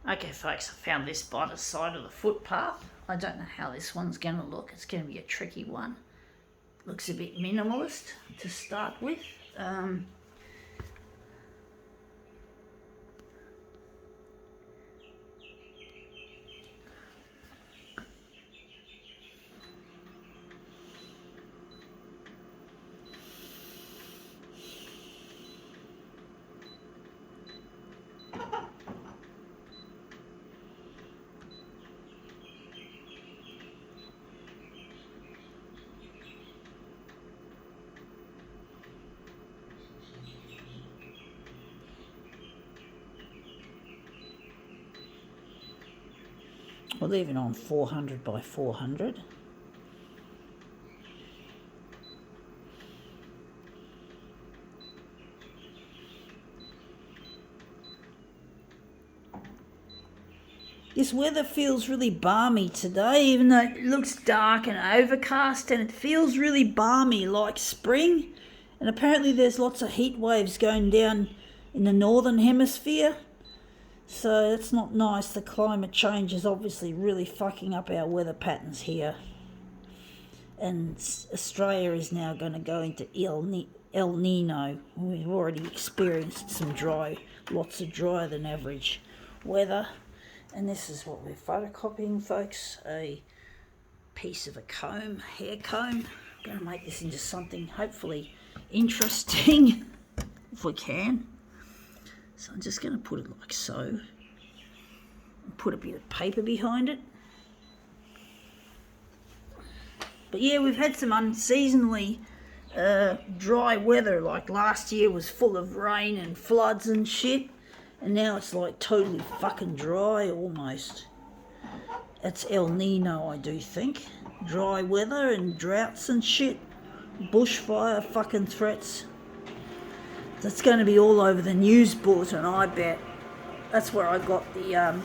Okay folks, I found this by the side of the footpath. I don't know how this one's going to look. It's going to be a tricky one. Looks a bit minimalist to start with. We'll leave it on 400 by 400. This weather feels really balmy today, even though it looks dark and overcast, and it feels really balmy like spring. And apparently there's lots of heat waves going down in the northern hemisphere. So it's not nice. The climate change is obviously really fucking up our weather patterns here. And Australia is now going to go into El Nino. We've already experienced some lots of drier than average weather. And this is what we're photocopying, folks. A piece of a comb, hair comb. I'm going to make this into something hopefully interesting, if we can. So I'm just going to put it like so. Put a bit of paper behind it. But yeah, we've had some unseasonably dry weather. Like last year was full of rain and floods and shit. And now it's like totally fucking dry almost. It's El Nino, I do think. Dry weather and droughts and shit. Bushfire fucking threats. That's going to be all over the news bulletin, I bet. That's where I got the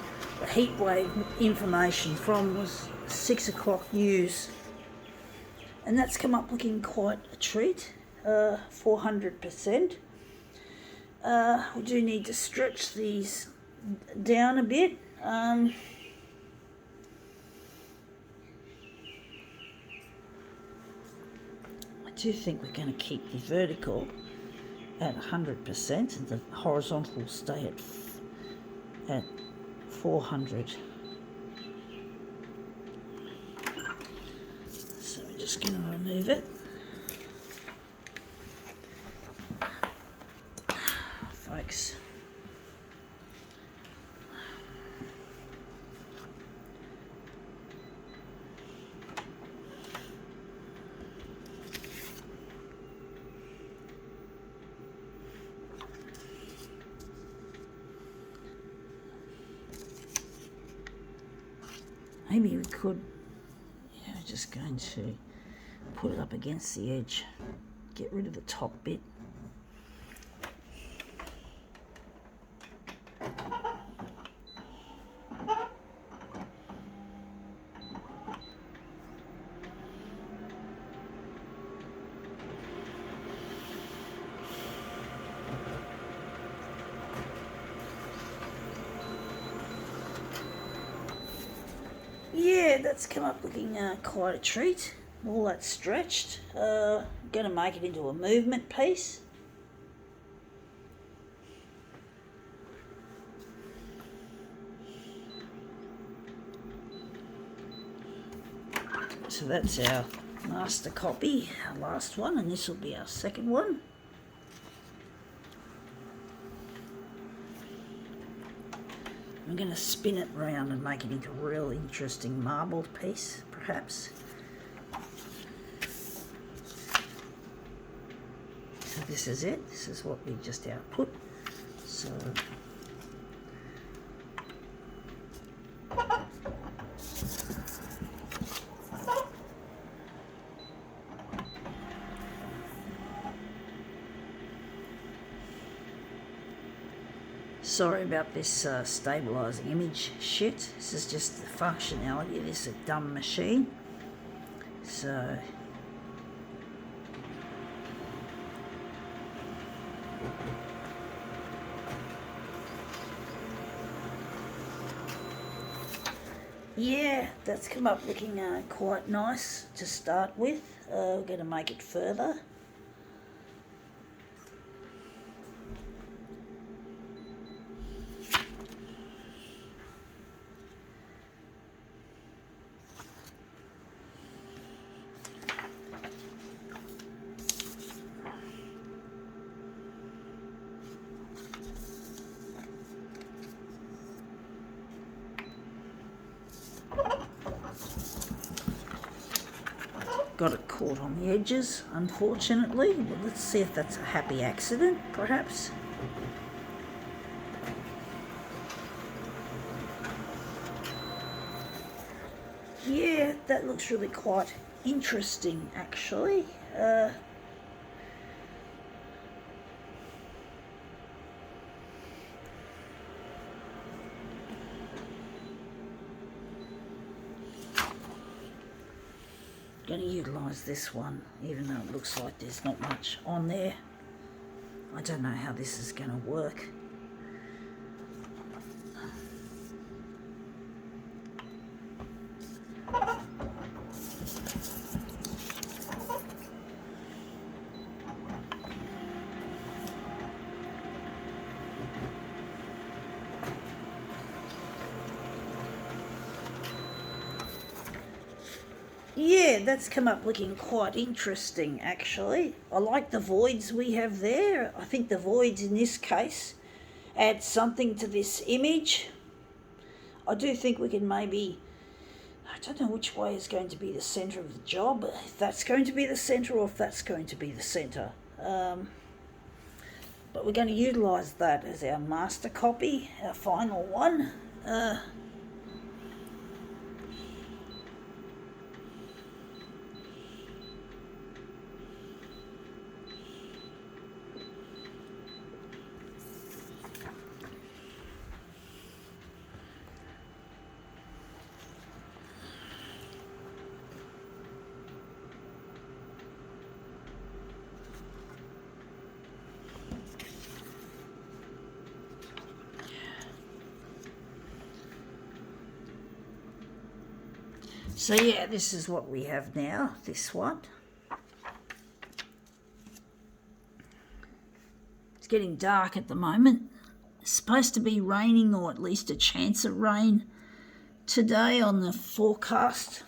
heat wave information from, was 6 o'clock news. And that's come up looking quite a treat, 400%. We do need to stretch these down a bit. I do think we're going to keep the vertical at 100% and the horizontal will stay at 400. So we're just going to remove it. Folks. Maybe we could, just going to put it up against the edge, get rid of the top bit. Yeah, that's come up looking quite a treat. All that stretched. Going to make it into a movement piece. So that's our master copy, our last one, and this will be our second one. I'm going to spin it round and make it into a real interesting marbled piece, perhaps. So this is it. This is what we just output. So sorry about this stabilising image shit. This is just the functionality of this dumb machine. So Yeah, that's come up looking quite nice to start with. We're going to make it further. Got it caught on the edges, unfortunately. Well, let's see if that's a happy accident, perhaps. Yeah, that looks really quite interesting, actually. Going to utilise this one, even though it looks like there's not much on there. I don't know how this is going to work. Yeah, that's come up looking quite interesting, actually. I like the voids we have there. I think the voids in this case add something to this image. I do think we can maybe, I don't know which way is going to be the centre of the job, if that's going to be the centre or if that's going to be the centre. But we're going to utilise that as our master copy, our final one. So yeah, this is what we have now, this one. It's getting dark at the moment. It's supposed to be raining, or at least a chance of rain today on the forecast.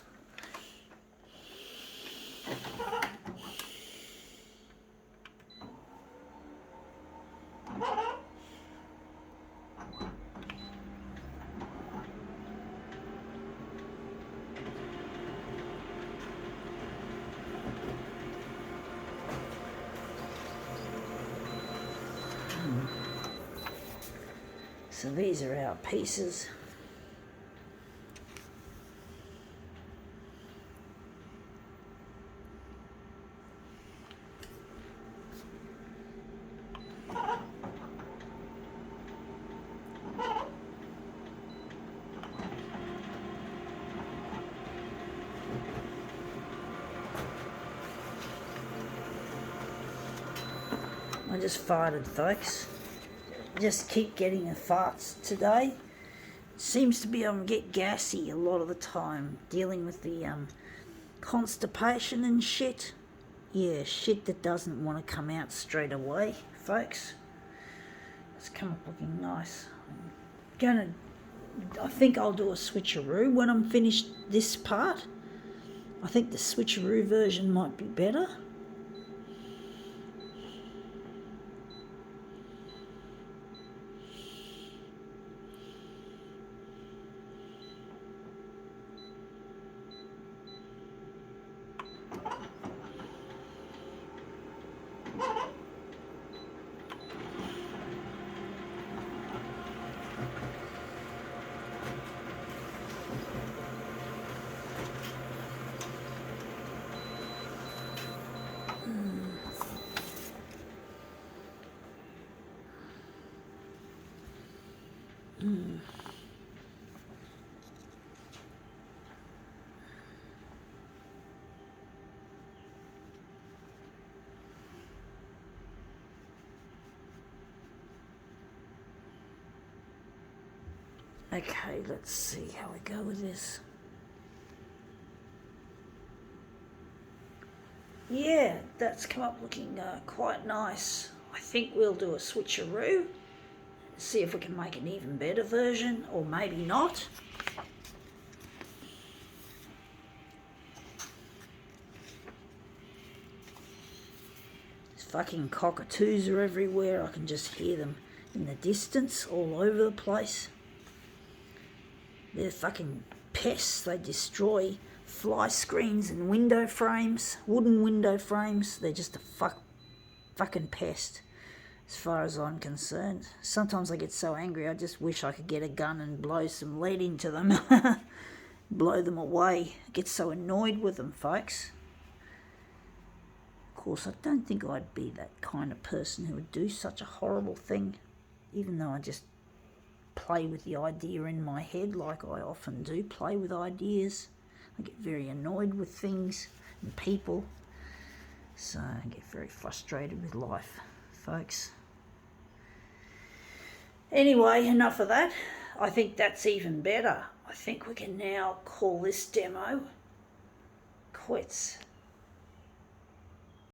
So these are our pieces. I just farted, folks. Just keep getting the farts today. Seems to be able to get gassy a lot of the time, dealing with the constipation and shit. Yeah, shit that doesn't want to come out straight away, folks. It's come up looking nice. I think I'll do a switcheroo when I'm finished this part. I think the switcheroo version might be better. Okay, let's see how we go with this. yeah, that's come up looking quite nice. I think we'll do a switcheroo, see if we can make an even better version, or maybe not. These fucking cockatoos are everywhere. I can just hear them in the distance, all over the place. They're fucking pests. They destroy fly screens and window frames, wooden window frames. They're just a fucking pest, as far as I'm concerned. Sometimes I get so angry, I just wish I could get a gun and blow some lead into them. Blow them away. I get so annoyed with them, folks. Of course, I don't think I'd be that kind of person who would do such a horrible thing, even though I just play with the idea in my head like I often do, play with ideas. I get very annoyed with things and people, so I get very frustrated with life, folks. Anyway, enough of that. I think that's even better. I think we can now call this demo quits.